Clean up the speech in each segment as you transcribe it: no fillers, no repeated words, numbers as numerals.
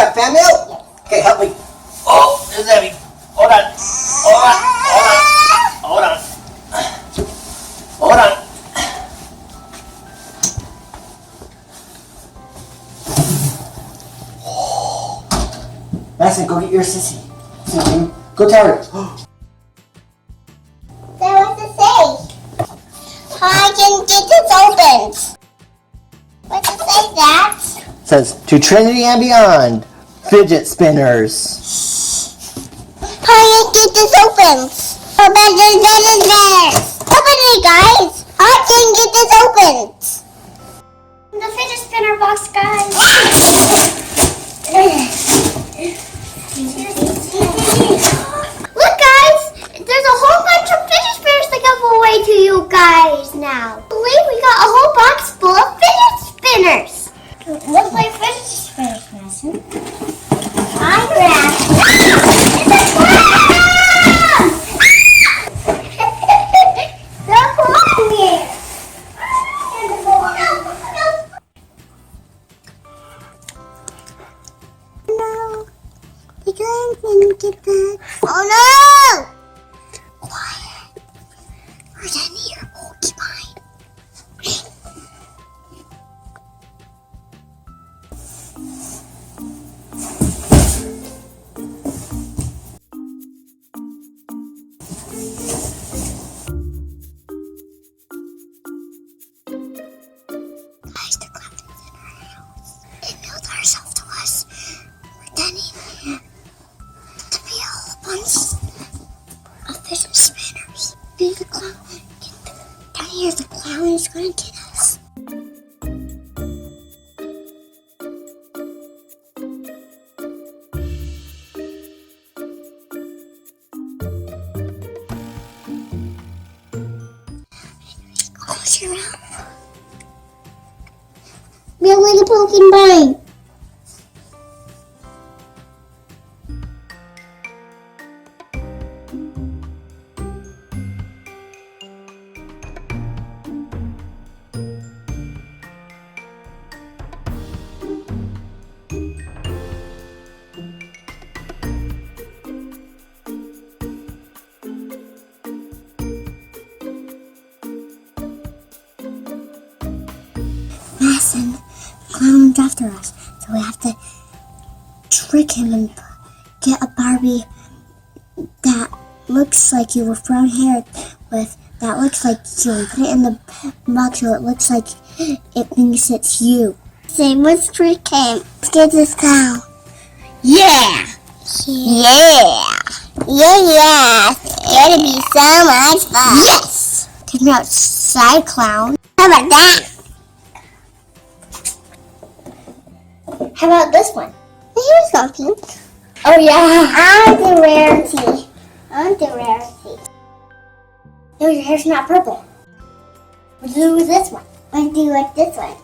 got fan mail? Yes. Okay, help me. Oh, this is heavy. Hold on. Hold on. Madison, go get your sissy. Sissy, go tell her. Then what's it say? I can get this opened. What's it say, Dad? It says, to Trinity and beyond, fidget spinners. I can get this opened. Open it, guys. I can get this opened. The fidget spinner box, guys. Look, guys. There's a whole bunch of fidget spinners to give away to you guys now. I believe we got a whole box full of fidget spinners. Looks like fidget spinners, Madison. I grabbed. It's a clown! The clown here. No. The clown didn't get back. Oh no! Quiet. We're done here, porcupine. Guys, the clown is in our house. It mailed herself to us. We're done in here. To be a whole bunch of fidget spinners. Be the clown. Down here, the clown is going to get us. Close your mouth. Be like a porcupine. Madison, the clown's after us, so we have to trick him and get a Barbie that looks like you with brown hair that looks like you and put it in the box so it looks like it thinks it's you. Say, let's trick him. Let's get this clown. Yeah! Yeah! It's gonna be so much fun. Yes! Take me outside, clown. How about that? How about this one? Here's something. Oh yeah. I want the rarity. No, your hair's not purple. What do with this one? I do like this one.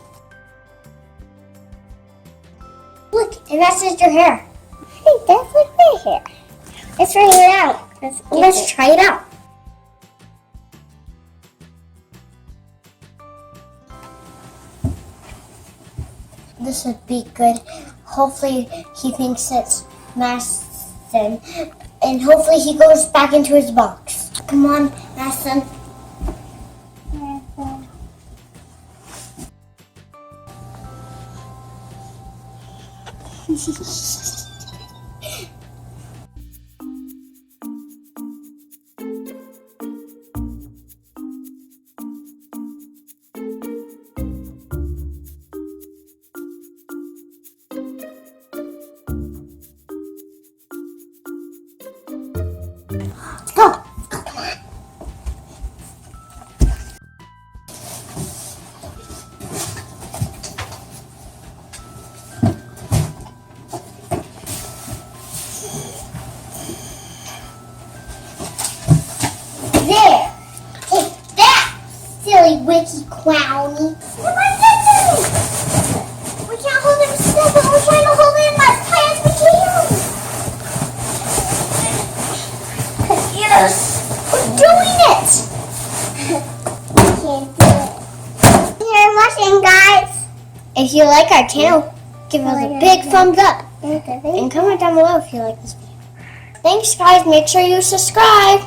Look, it matches your hair. Hey, that's like my hair. Let's try it out. Let's try it out. This would be good. Hopefully he thinks it's Madison. And hopefully he goes back into his box. Come on, Madison. Go! There! Take that, silly witchy clowny! What am I doing? We can't hold him still, but we're trying to hold him as tight as we can! Yes! We're doing it! We can't do it. Thank you for watching, guys! If you like our channel, give us a big thumbs up. And comment down below if you like this video. Thanks, guys. Make sure you subscribe.